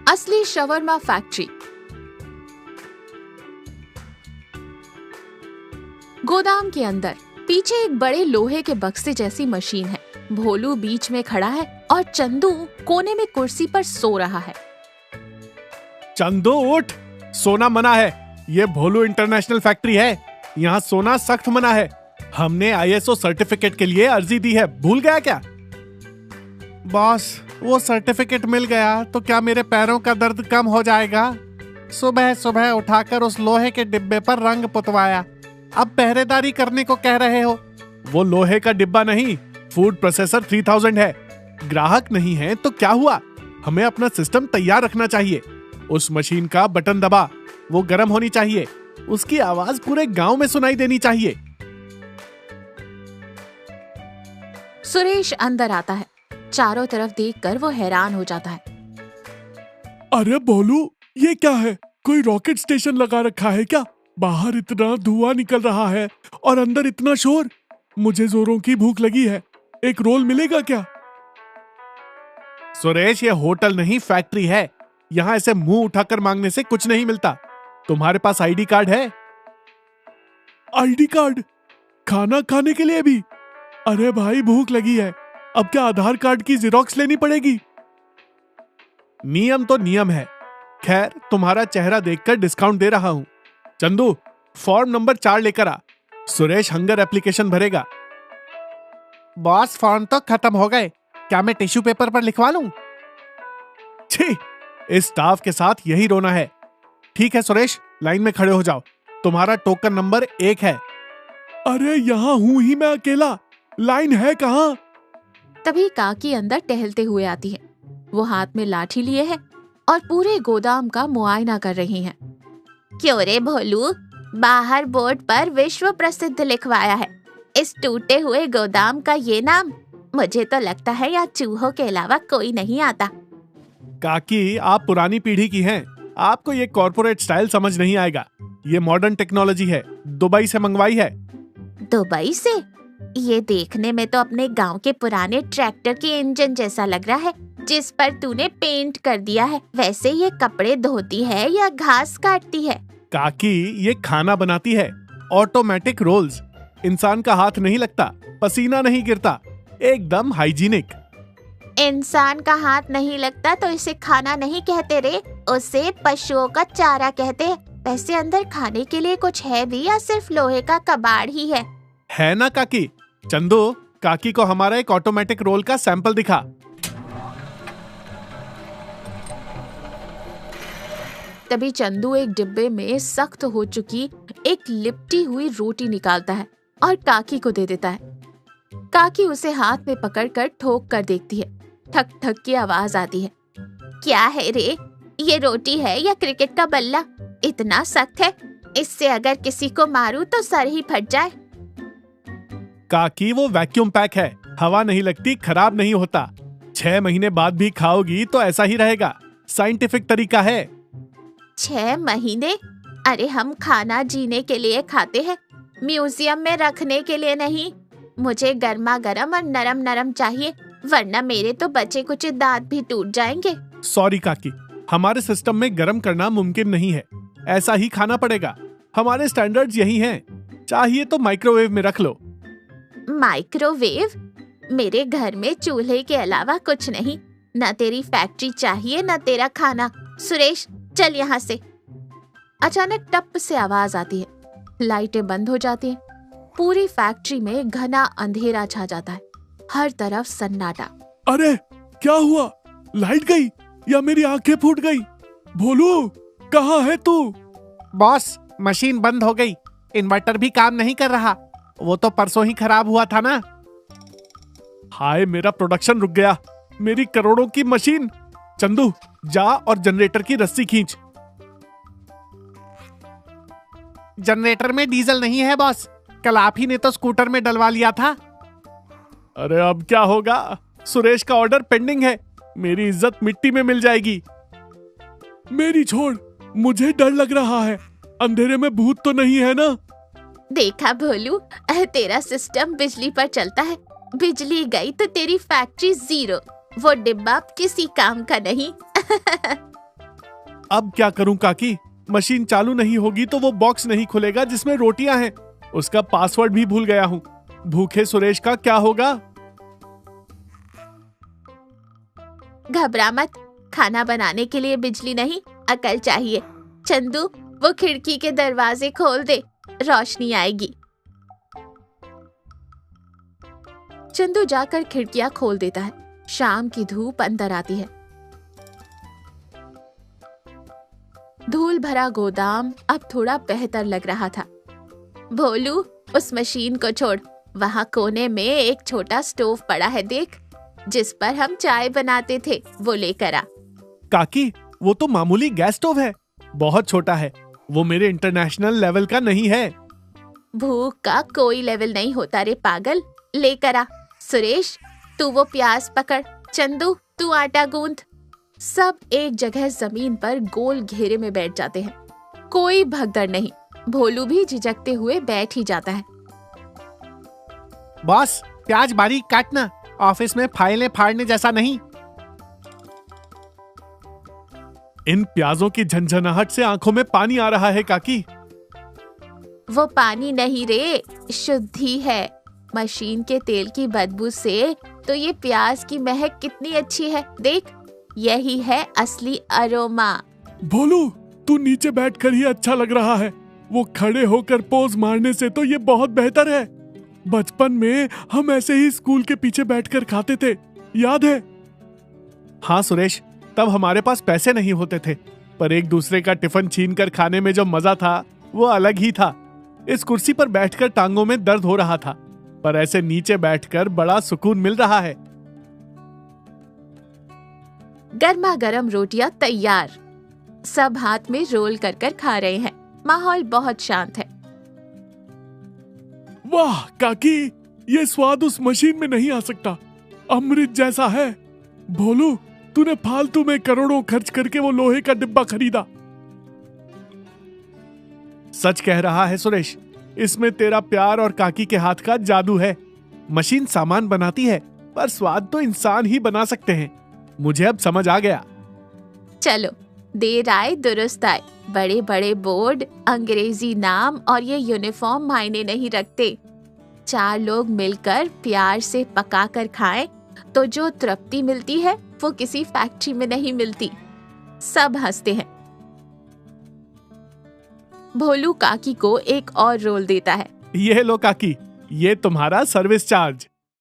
असली shawarma factory. गोदाम के अंदर पीछे एक बड़े लोहे के बक्से जैसी मशीन है। भोलू बीच में खड़ा है और चंदू कोने में कुर्सी पर सो रहा है। चंदू उठ, सोना मना है। ये भोलू इंटरनेशनल फैक्ट्री है, यहाँ सोना सख्त मना है। हमने ISO सर्टिफिकेट के लिए अर्जी दी है, भूल गया क्या? बॉस, वो सर्टिफिकेट मिल गया तो क्या मेरे पैरों का दर्द कम हो जाएगा? सुबह सुबह उठाकर उस लोहे के डिब्बे पर रंग पुतवाया, अब पहरेदारी करने को कह रहे हो? वो लोहे का डिब्बा नहीं, फूड प्रोसेसर 3000 है। ग्राहक नहीं है तो क्या हुआ, हमें अपना सिस्टम तैयार रखना चाहिए। उस मशीन का बटन दबा, वो गर्म होनी चाहिए, उसकी आवाज पूरे गांव में सुनाई देनी चाहिए। सुरेश अंदर आता है। चारों तरफ देखकर वो हैरान हो जाता है। अरे भोलू, ये क्या है? कोई रॉकेट स्टेशन लगा रखा है क्या? बाहर इतना धुआं निकल रहा है और अंदर इतना शोर। मुझे जोरों की भूख लगी है, एक रोल मिलेगा क्या? सुरेश, ये होटल नहीं फैक्ट्री है। यहाँ ऐसे मुंह उठाकर मांगने से कुछ नहीं मिलता। तुम्हारे पास ID कार्ड है? ID card? खाना खाने के लिए भी? अरे भाई, भूख लगी है, अब क्या आधार कार्ड की जेरोक्स लेनी पड़ेगी? नियम तो नियम है। खैर, तुम्हारा चेहरा देखकर डिस्काउंट दे रहा हूं। चंदू, फॉर्म नंबर 4 लेकर आ। सुरेश हंगर एप्लीकेशन भरेगा। बॉस, फॉर्म तो खत्म हो गए, क्या मैं टिश्यू पेपर पर लिखवा लूं? छी, इस स्टाफ के साथ यही रोना है। ठीक है सुरेश, लाइन में खड़े हो जाओ, तुम्हारा टोकन नंबर 1 है। अरे यहाँ हूं ही मैं अकेला, लाइन है कहाँ? तभी काकी अंदर टहलते हुए आती है। वो हाथ में लाठी लिए है और पूरे गोदाम का मुआयना कर रही हैं। क्यों रे भोलू, बाहर बोर्ड पर विश्व प्रसिद्ध लिखवाया है, इस टूटे हुए गोदाम का ये नाम? मुझे तो लगता है यहाँ चूहों के अलावा कोई नहीं आता। काकी, आप पुरानी पीढ़ी की हैं, आपको ये कॉर्पोरेट स्टाइल समझ नहीं आएगा। ये मॉडर्न टेक्नोलॉजी है, दुबई से मंगवाई है। दुबई से? ये देखने में तो अपने गांव के पुराने ट्रैक्टर के इंजन जैसा लग रहा है, जिस पर तूने पेंट कर दिया है। वैसे ये कपड़े धोती है या घास काटती है? काकी, ये खाना बनाती है, ऑटोमेटिक रोल्स। इंसान का हाथ नहीं लगता, पसीना नहीं गिरता, एकदम हाइजीनिक। इंसान का हाथ नहीं लगता तो इसे खाना नहीं कहते रे, उसे पशुओं का चारा कहते हैं। वैसे अंदर खाने के लिए कुछ है भी या सिर्फ लोहे का कबाड़ ही है? है ना काकी। चंदू, काकी को हमारा एक ऑटोमेटिक रोल का सैंपल दिखा। तभी चंदू एक डिब्बे में सख्त हो चुकी एक लिपटी हुई रोटी निकालता है और काकी को दे देता है। काकी उसे हाथ में पकड़कर ठोक कर देखती है। ठक ठक की आवाज आती है। क्या है रे, ये रोटी है या क्रिकेट का बल्ला? इतना सख्त है, इससे अगर किसी को मारूं तो सर ही फट जाए। काकी, वो वैक्यूम पैक है, हवा नहीं लगती, खराब नहीं होता। 6 महीने बाद भी खाओगी तो ऐसा ही रहेगा, साइंटिफिक तरीका है। 6 महीने? अरे हम खाना जीने के लिए खाते हैं, म्यूजियम में रखने के लिए नहीं। मुझे गर्मा गर्म और नरम नरम चाहिए, वरना मेरे तो बचे कुछ दांत भी टूट जाएंगे। सॉरी काकी, हमारे सिस्टम में गर्म करना मुमकिन नहीं है, ऐसा ही खाना पड़ेगा। हमारे स्टैंडर्ड्स यही हैं, चाहिए तो माइक्रोवेव में रख लो। माइक्रोवेव? मेरे घर में चूल्हे के अलावा कुछ नहीं। न तेरी फैक्ट्री चाहिए न तेरा खाना। सुरेश, चल यहाँ से। अचानक टप से आवाज आती है, लाइटें बंद हो जाती हैं। पूरी फैक्ट्री में घना अंधेरा छा जाता है, हर तरफ सन्नाटा। अरे क्या हुआ, लाइट गई या मेरी आंखें फूट गई? भोलू, कहाँ है तू? बॉस, मशीन बंद हो गई, इन्वर्टर भी काम नहीं कर रहा, वो तो परसों ही खराब हुआ था ना। हाय, मेरा प्रोडक्शन रुक गया, मेरी करोड़ों की मशीन। चंदू, जा और जनरेटर की रस्सी खींच। जनरेटर में डीजल नहीं है बॉस, कल आप ही ने तो स्कूटर में डलवा लिया था। अरे अब क्या होगा, सुरेश का ऑर्डर पेंडिंग है, मेरी इज्जत मिट्टी में मिल जाएगी। मेरी छोड़, मुझे डर लग रहा है, अंधेरे में भूत तो नहीं है ना? देखा भोलू, तेरा सिस्टम बिजली पर चलता है, बिजली गई तो तेरी फैक्ट्री जीरो, वो डिब्बा किसी काम का नहीं। अब क्या करूं काकी? मशीन चालू नहीं होगी तो वो बॉक्स नहीं खुलेगा जिसमें रोटियां हैं। उसका पासवर्ड भी भूल गया हूं। भूखे सुरेश का क्या होगा? घबरा मत, खाना बनाने के लिए बिजली नहीं, अकल चाहिए। चंदू, वो खिड़की के दरवाजे खोल दे, रोशनी आएगी। चंदू जाकर खिड़कियां खोल देता है। शाम की धूप अंदर आती है। धूल भरा गोदाम अब थोड़ा बेहतर लग रहा था। भोलू, उस मशीन को छोड़, वहां कोने में एक छोटा स्टोव पड़ा है, देख, जिस पर हम चाय बनाते थे, वो लेकर आ। काकी, वो तो मामूली गैस स्टोव है, बहुत छोटा है। वो मेरे इंटरनेशनल लेवल का नहीं है। भूख का कोई लेवल नहीं होता रे पागल, लेकर आ। सुरेश, तू वो प्याज पकड़, चंदू तू आटा गूंथ। सब एक जगह जमीन पर गोल घेरे में बैठ जाते हैं। कोई भगदड़ नहीं। भोलू भी झिझकते हुए बैठ ही जाता है। बॉस, प्याज बारीक काटना, ऑफिस में फाइलें फाड़ने जैसा नहीं। इन प्याजों की झंझनाहट से आंखों में पानी आ रहा है काकी। वो पानी नहीं रे, शुद्धि है। मशीन के तेल की बदबू से तो ये प्याज की महक कितनी अच्छी है, देख, यही है असली अरोमा। भोलू, तू नीचे बैठकर ही अच्छा लग रहा है। वो खड़े होकर पोज मारने से तो ये बहुत बेहतर है। बचपन में हम ऐसे ही स्कूल के पीछे बैठकर खाते थे, याद है? हाँ सुरेश, तब हमारे पास पैसे नहीं होते थे, पर एक दूसरे का टिफिन छीनकर खाने में जो मजा था वो अलग ही था। इस कुर्सी पर बैठकर टांगों में दर्द हो रहा था, पर ऐसे नीचे बैठकर बड़ा सुकून मिल रहा है। गर्मा गर्म रोटियां तैयार। सब हाथ में रोल कर कर खा रहे हैं। माहौल बहुत शांत है। वाह काकी, ये स्वाद उस मशीन में नहीं आ सकता, अमृत जैसा है। भोलू, तूने फालतू में करोड़ों खर्च करके वो लोहे का डिब्बा खरीदा। सच कह रहा है सुरेश, इसमें तेरा प्यार और काकी के हाथ का जादू है। मशीन सामान बनाती है, पर स्वाद तो इंसान ही बना सकते हैं। मुझे अब समझ आ गया। चलो, देर आए दुरुस्त आए। बड़े बड़े बोर्ड, अंग्रेजी नाम और ये यूनिफॉर्म मायने नहीं रखते। 4 लोग मिलकर प्यार से पका कर खाएं तो जो तृप्ति मिलती है वो किसी फैक्ट्री में नहीं मिलती। सब हंसते हैं। भोलू काकी को एक और रोल देता है। ये लो काकी, ये तुम्हारा सर्विस चार्ज।